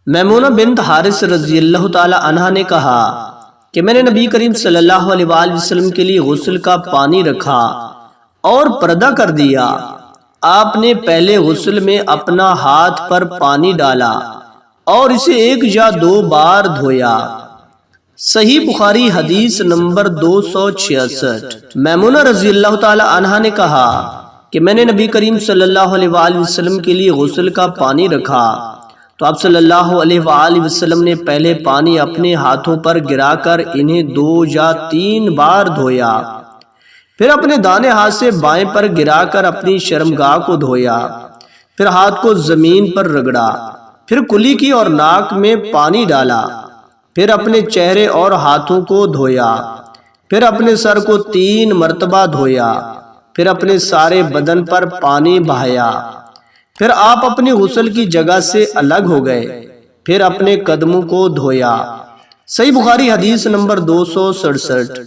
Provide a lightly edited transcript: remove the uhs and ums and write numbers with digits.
میمونہ بنت حارث رضی اللہ تعالی عنہ نے کہا کہ میں نے نبی کریم صلی اللہ علیہ وآلہ وسلم کے لیے غسل کا پانی رکھا اور پردہ کر دیا۔ آپ نے پہلے غسل میں اپنا ہاتھ پر پانی ڈالا اور اسے 1 یا 2 بار دھویا۔ صحیح بخاری حدیث نمبر 266۔ میمونہ رضی اللہ تعالی عنہ نے کہا کہ میں نے نبی کریم صلی اللہ علیہ وآلہ وسلم کے لیے غسل کا پانی رکھا تو آپ صلی اللہ علیہ وآلہ وسلم نے پہلے پانی اپنے ہاتھوں پر گرا کر انہیں 2 یا 3 بار دھویا، پھر اپنے دانے ہاتھ سے بائیں پر گرا کر اپنی شرمگاہ کو دھویا، پھر ہاتھ کو زمین پر رگڑا، پھر کلی کی اور ناک میں پانی ڈالا، پھر اپنے چہرے اور ہاتھوں کو دھویا، پھر اپنے سر کو 3 مرتبہ دھویا، پھر اپنے سارے بدن پر پانی بہایا، پھر آپ اپنی غسل کی جگہ سے الگ ہو گئے، پھر اپنے قدموں کو دھویا۔ صحیح بخاری حدیث نمبر 267۔